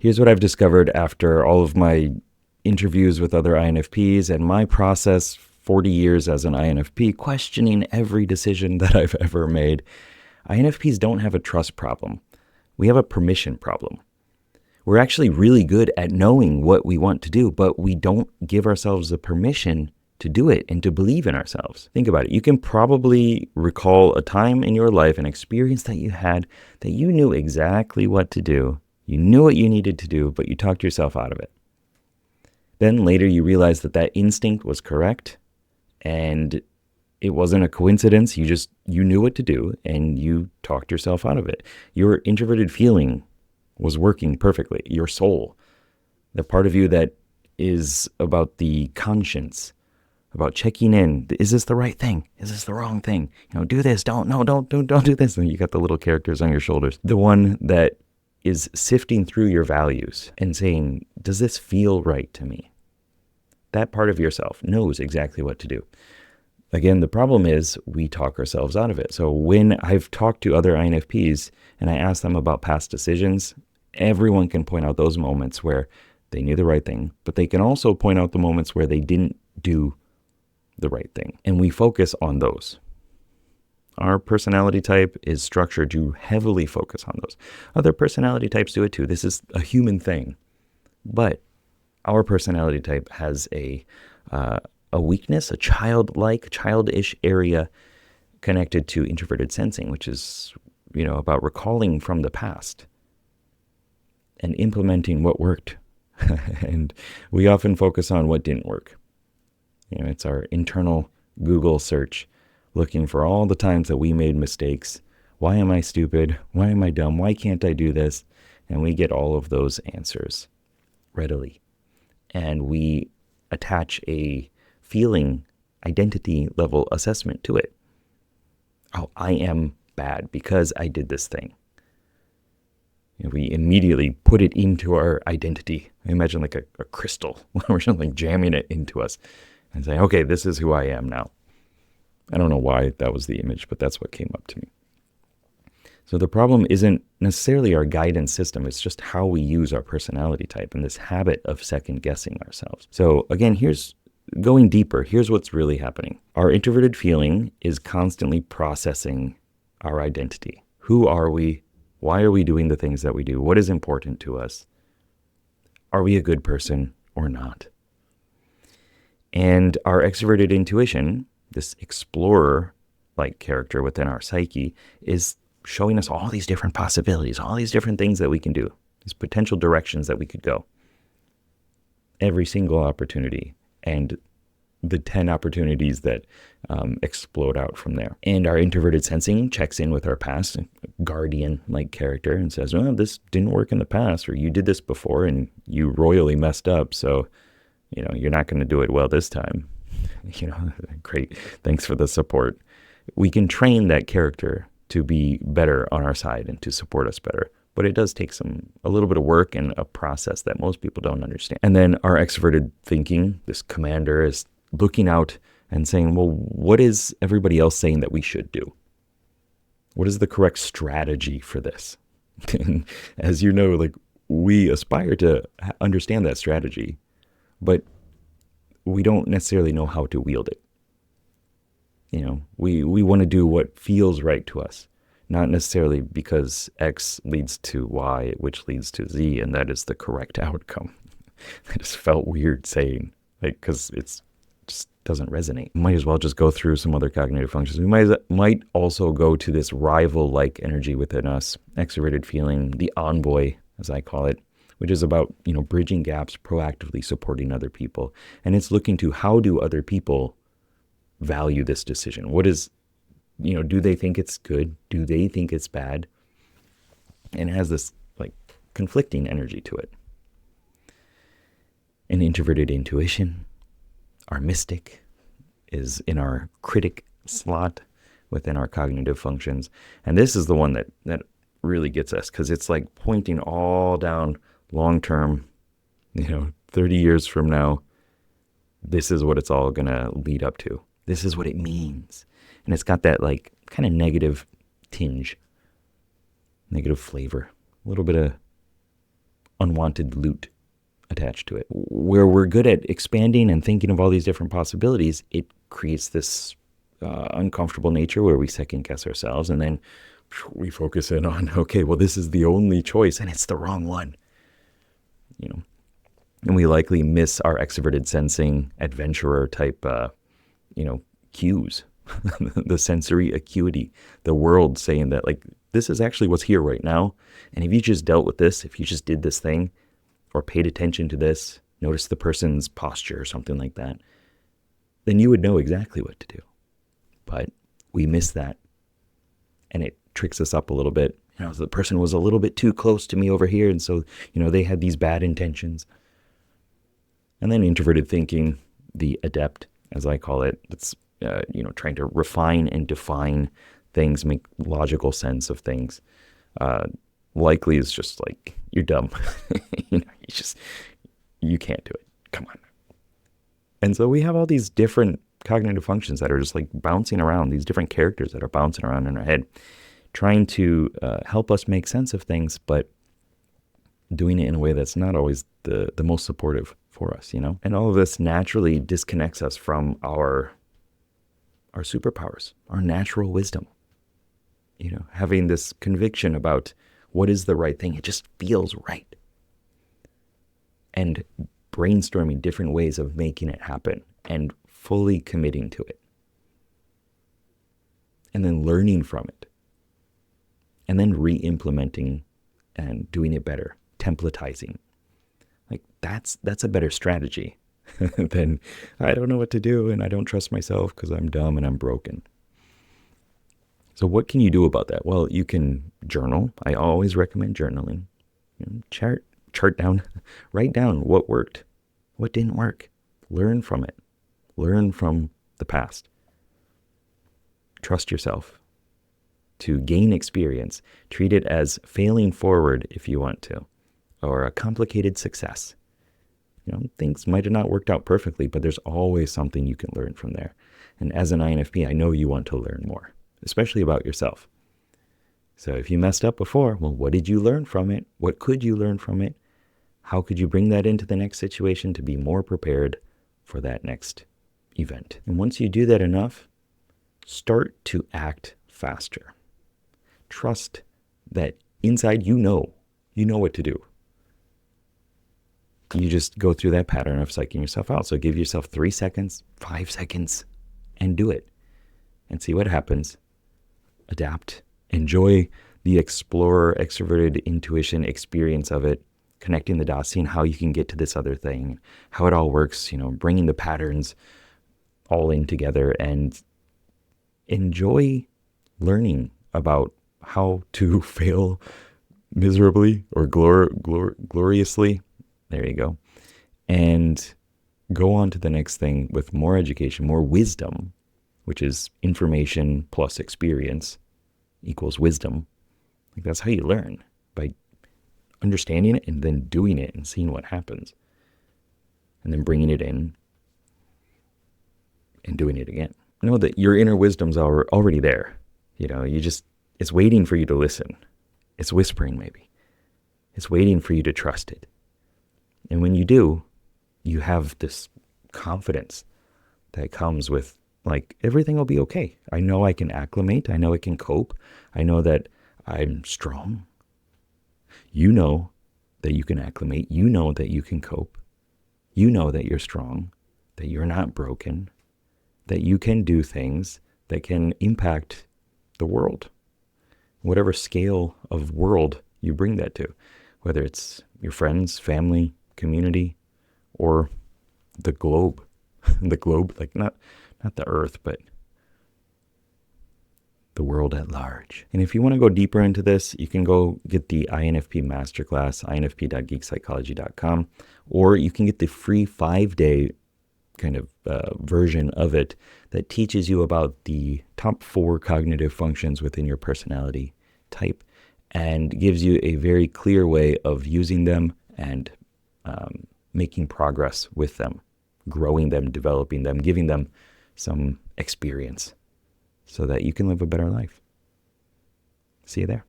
Here's what I've discovered after all of my interviews with other INFPs and my process 40 years as an INFP, questioning every decision that I've ever made. INFPs don't have a trust problem. We have a permission problem. We're actually really good at knowing what we want to do, but we don't give ourselves the permission to do it and to believe in ourselves. Think about it. You can probably recall a time in your life, an experience that you had, that you knew exactly what to do. You knew what you needed to do, but you talked yourself out of it. Then later you realized that that instinct was correct and it wasn't a coincidence. You knew what to do and you talked yourself out of it. Your introverted feeling was working perfectly. Your soul, the part of you that is about the conscience, about checking in. Is this the right thing? Is this the wrong thing? Do this. Don't do this. And you got the little characters on your shoulders. The one that is sifting through your values and saying, does this feel right to me? That part of yourself knows exactly what to do. Again, the problem is we talk ourselves out of it. So when I've talked to other INFPs and I ask them about past decisions, everyone can point out those moments where they knew the right thing, but they can also point out the moments where they didn't do the right thing. And we focus on those. Our personality type is structured to heavily focus on those. Other personality types do it too. This is a human thing. But our personality type has a weakness, a childish area connected to introverted sensing, which is, about recalling from the past and implementing what worked. And we often focus on what didn't work. It's our internal Google search, looking for all the times that we made mistakes. Why am I stupid? Why am I dumb? Why can't I do this? And we get all of those answers readily. And we attach a feeling, identity level assessment to it. Oh, I am bad because I did this thing. We immediately put it into our identity. I imagine like a crystal or something, jamming it into us and saying, okay, this is who I am now. I don't know why that was the image, but that's what came up to me. So the problem isn't necessarily our guidance system. It's just how we use our personality type and this habit of second guessing ourselves. So again, going deeper, here's what's really happening. Our introverted feeling is constantly processing our identity. Who are we? Why are we doing the things that we do? What is important to us? Are we a good person or not? And our extroverted intuition, this explorer-like character within our psyche, is showing us all these different possibilities, all these different things that we can do, these potential directions that we could go. Every single opportunity and the 10 opportunities that explode out from there. And our introverted sensing checks in with our past, guardian-like character, and says, well, this didn't work in the past, or you did this before and you royally messed up, so you're not going to do it well this time. Great, thanks for the support. We can train that character to be better on our side and to support us better. But it does take a little bit of work and a process that most people don't understand. And then our extroverted thinking, this commander, is looking out and saying, well, what is everybody else saying that we should do? What is the correct strategy for this? And as you know, we aspire to understand that strategy, but we don't necessarily know how to wield it. We want to do what feels right to us. Not necessarily because X leads to Y, which leads to Z, and that is the correct outcome. It just felt weird saying, because it just doesn't resonate. Might as well just go through some other cognitive functions. We might also go to this rival-like energy within us, extroverted feeling, the envoy, as I call it, which is about, bridging gaps, proactively supporting other people. And it's looking to how do other people value this decision? What is do they think it's good? Do they think it's bad? And it has this conflicting energy to it. An introverted intuition, our mystic, is in our critic slot within our cognitive functions. And this is the one that really gets us, because it's pointing all down long-term, 30 years from now, this is what it's all going to lead up to. This is what it means. And it's got that kind of negative tinge, negative flavor, a little bit of unwanted loot attached to it. Where we're good at expanding and thinking of all these different possibilities, it creates this uncomfortable nature where we second guess ourselves, and then we focus in on, okay, well, this is the only choice and it's the wrong one. And we likely miss our extroverted sensing adventurer type, cues, the sensory acuity, the world saying that, like, this is actually what's here right now. And if you just dealt with this, if you just did this thing or paid attention to this, notice the person's posture or something like that, then you would know exactly what to do. But we miss that, and it tricks us up a little bit. The person was a little bit too close to me over here, and so, they had these bad intentions. And then introverted thinking, the adept, as I call it, it's, trying to refine and define things, make logical sense of things. Likely is just like, you're dumb. You can't do it. Come on. And so we have all these different cognitive functions that are just like bouncing around, these different characters that are bouncing around in our head, trying to help us make sense of things, but doing it in a way that's not always the most supportive for us, And all of this naturally disconnects us from our superpowers, our natural wisdom. Having this conviction about what is the right thing. It just feels right. And brainstorming different ways of making it happen and fully committing to it. And then learning from it. And then re-implementing and doing it better, templatizing. Like that's a better strategy than I don't know what to do and I don't trust myself because I'm dumb and I'm broken. So what can you do about that? Well, you can journal. I always recommend journaling. Chart down, write down what worked, what didn't work. Learn from it. Learn from the past. Trust yourself. To gain experience, treat it as failing forward if you want to, or a complicated success. Things might have not worked out perfectly, but there's always something you can learn from there. And as an INFP, I know you want to learn more, especially about yourself. So if you messed up before, well, what did you learn from it? What could you learn from it? How could you bring that into the next situation to be more prepared for that next event? And once you do that enough, start to act faster. Trust that inside you know what to do. You just go through that pattern of psyching yourself out. So give yourself 3 seconds, 5 seconds, and do it. And see what happens. Adapt. Enjoy the explorer, extroverted intuition experience of it. Connecting the dots, seeing how you can get to this other thing, how it all works, bringing the patterns all in together, and enjoy learning about how to fail miserably or gloriously. There you go. And go on to the next thing with more education, more wisdom, which is information plus experience equals wisdom. Like that's how you learn, by understanding it and then doing it and seeing what happens. And then bringing it in and doing it again. Know that your inner wisdom's already there. It's waiting for you to listen. It's whispering maybe. It's waiting for you to trust it. And when you do, you have this confidence that comes with, like, everything will be okay. I know I can acclimate. I know I can cope. I know that I'm strong. You know that you can acclimate. You know that you can cope. You know that you're strong, that you're not broken, that you can do things that can impact the world. Whatever scale of world you bring that to, whether it's your friends, family, community, or the globe. The globe, like not the earth, but the world at large. And if you want to go deeper into this, you can go get the INFP Masterclass, infp.geekpsychology.com, or you can get the free 5-day kind of version of it that teaches you about the top 4 cognitive functions within your personality type and gives you a very clear way of using them and making progress with them, growing them, developing them, giving them some experience so that you can live a better life. See you there.